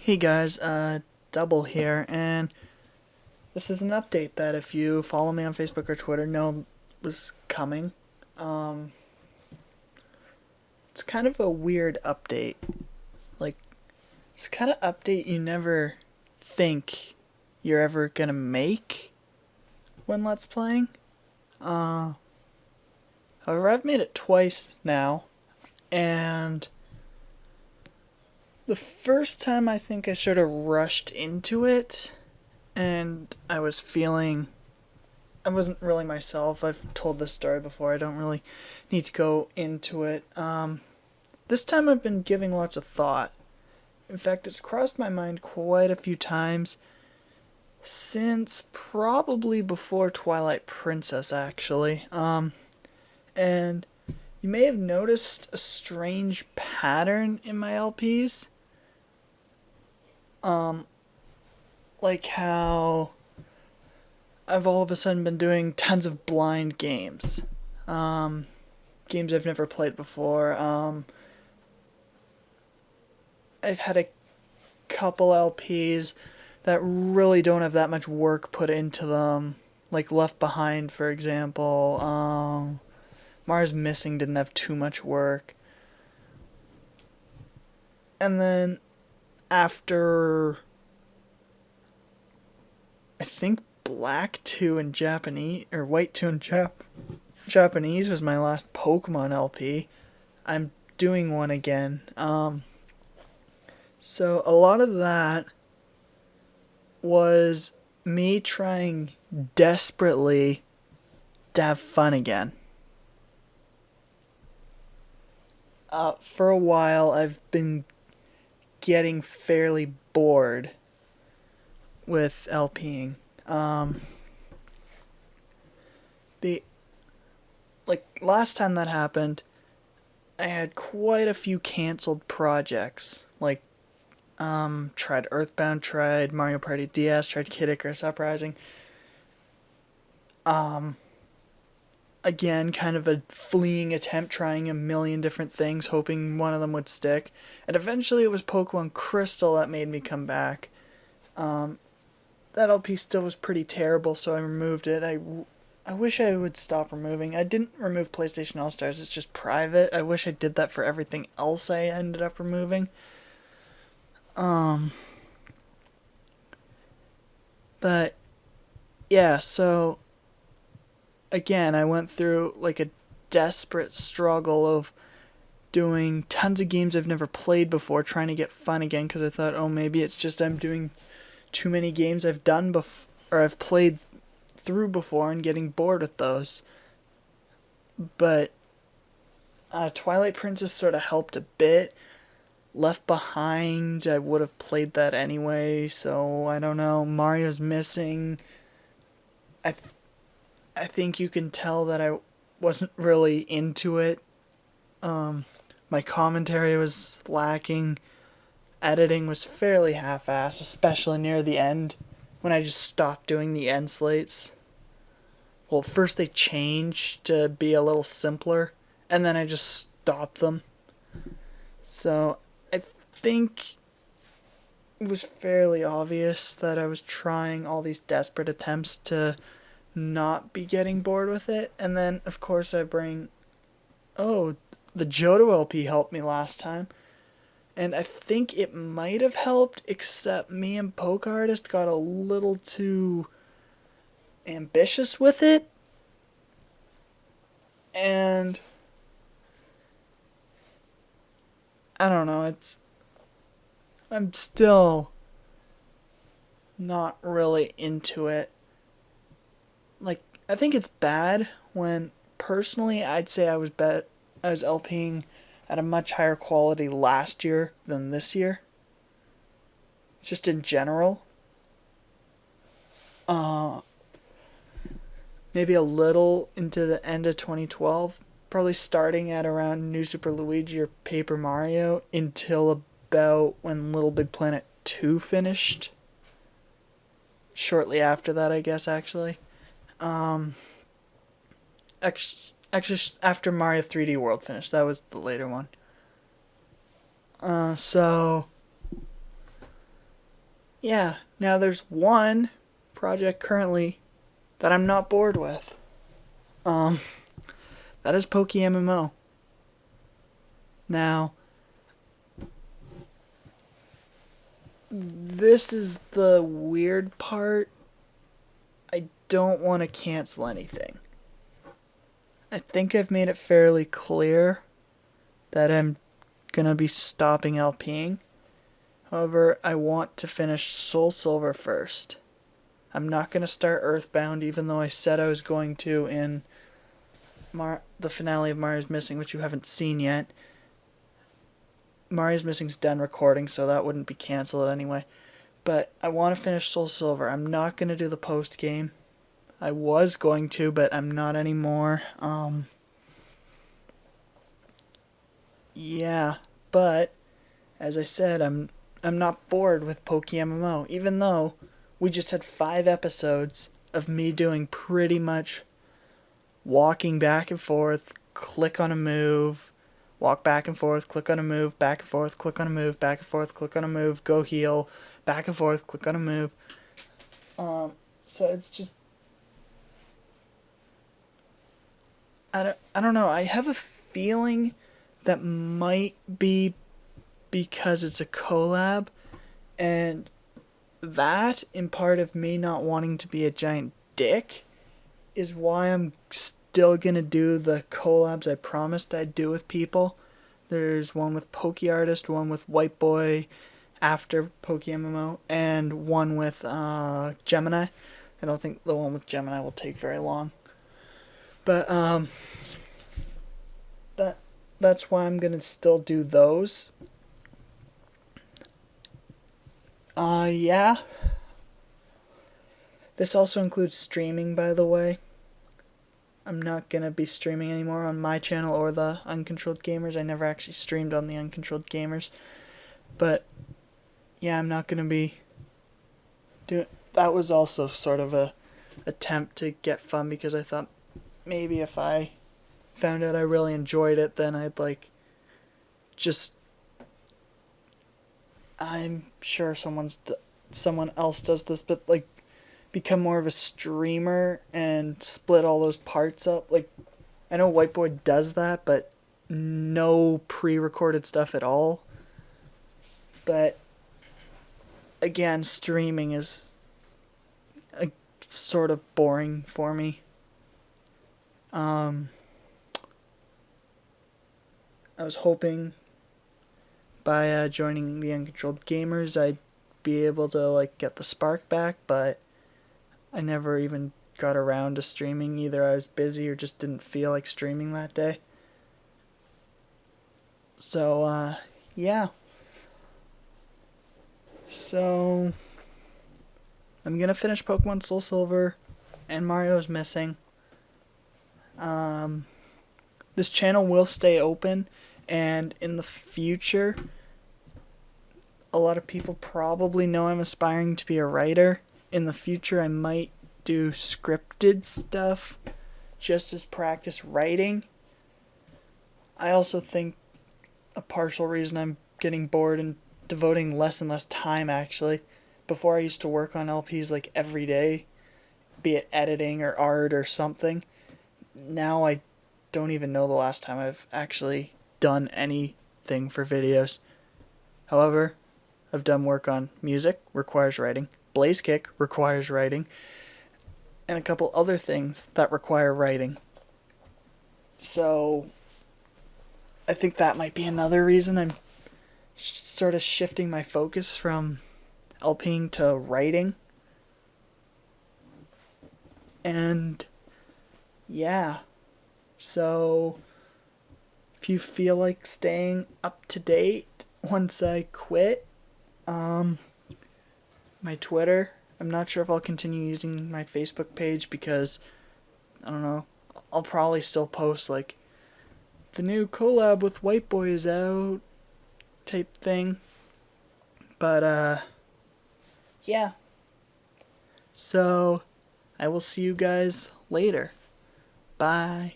Hey guys, Double here, and this is an update that if you follow me on Facebook or Twitter know was coming. Um, it's kind of a weird update. Like, it's kind of update you never think you're ever gonna make when Let's Playing. Uh, However, I've made it twice now, and the first time I think I sort of rushed into it, and I wasn't really myself. I've told this story before. I don't really need to go into it. This time I've been giving lots of thought. In fact, it's crossed my mind quite a few times since probably before Twilight Princess, actually. And you may have noticed a strange pattern in my LPs. Um, like how I've all of a sudden been doing tons of blind games. Um, Games I've never played before. I've had a couple LPs that really don't have that much work put into them, like Left Behind, for example. Mars Missing didn't have too much work. And then after, I think Black 2 in Japanese, or White 2 in Japanese was my last Pokemon LP. I'm doing one again. So a lot of that was me trying desperately to have fun again. For a while, I've been getting fairly bored with LPing. The last time that happened, I had quite a few canceled projects. Tried Earthbound, tried Mario Party DS, tried Kid Icarus Uprising. Um, Again, kind of a fleeing attempt, trying a million different things, hoping one of them would stick. And eventually it was Pokemon Crystal that made me come back. That LP still was pretty terrible, so I removed it. I wish I would stop removing. I didn't remove PlayStation All Stars, it's just private. I wish I did that for everything else I ended up removing. Um, but yeah, so again, I went through like a desperate struggle of doing tons of games I've never played before, trying to get fun again because I thought, oh, maybe it's just I'm doing too many games I've done before or I've played through before and getting bored with those. But Twilight Princess sort of helped a bit. Left Behind, I would have played that anyway, so I don't know. Mario's Missing. I th- I think you can tell that I wasn't really into it. My commentary was lacking. Editing was fairly half-assed, especially near the end when I just stopped doing the end slates. Well, first they changed to be a little simpler, and then I just stopped them. So I think it was fairly obvious that I was trying all these desperate attempts to not be getting bored with it. And then, of course, I bring, oh, the Johto LP helped me last time. And I think it might have helped, except me and Poke Artist got a little too ambitious with it. And I don't know, I'm still not really into it. Like, I think it's bad when personally I'd say I was LPing at a much higher quality last year than this year. Just in general. Uh Maybe a little into the end of 2012, probably starting at around New Super Luigi or Paper Mario until about when Little Big Planet 2 finished. Shortly after that, I guess, actually. Um, actually, after Mario 3D World finished. That was the later one. So yeah, now there's one project currently that I'm not bored with. Um, that is PokeMMO. Now, this is the weird part. I don't want to cancel anything. I think I've made it fairly clear that I'm gonna be stopping LPing. However, I want to finish Soul Silver first. I'm not gonna start Earthbound, even though I said I was going to in the finale of Mario's Missing, which you haven't seen yet. Mario's Missing's done recording, so that wouldn't be canceled anyway. But I want to finish Soul Silver. I'm not gonna do the post game. I was going to, but I'm not anymore. Yeah, but as I said, I'm not bored with PokeMMO, even though we just had 5 episodes of me doing pretty much walking back and forth, click on a move, walk back and forth, click on a move, back and forth, click on a move, back and forth, click on a move, go heal, back and forth, click on a move. So it's just I don't know. I have a feeling that might be because it's a collab, and that, in part of me not wanting to be a giant dick, is why I'm still gonna do the collabs I promised I'd do with people. There's one with Poke Artist, one with White Boy after PokeMMO, and one with Gemini. I don't think the one with Gemini will take very long. But that's why I'm gonna still do those. Yeah. This also includes streaming, by the way. I'm not gonna be streaming anymore on my channel or the Uncontrolled Gamers. I never actually streamed on the Uncontrolled Gamers. But yeah, I'm not gonna be doing. That was also sort of a attempt to get fun, because I thought maybe if I found out I really enjoyed it, then I'd just. I'm sure someone else does this, but become more of a streamer and split all those parts up. I know White Boy does that, but no pre-recorded stuff at all. But again, streaming is sort of boring for me. I was hoping by joining the Uncontrolled Gamers I'd be able to get the spark back, but I never even got around to streaming. Either I was busy or just didn't feel like streaming that day. So yeah. So I'm gonna finish Pokemon Soul Silver and Mario's Missing. This channel will stay open, and in the future, a lot of people probably know I'm aspiring to be a writer. In the future, I might do scripted stuff just as practice writing. I also think a partial reason I'm getting bored and devoting less and less time, actually. Before, I used to work on LPs every day, be it editing or art or something. Now I don't even know the last time I've actually done anything for videos. However, I've done work on music, requires writing, Blaze Kick requires writing, and a couple other things that require writing. So I think that might be another reason I'm sort of shifting my focus from LPing to writing. And yeah, so if you feel like staying up to date once I quit, my Twitter, I'm not sure if I'll continue using my Facebook page, because I don't know, I'll probably still post the new collab with White Boy is out type thing. But yeah. So I will see you guys later. Bye.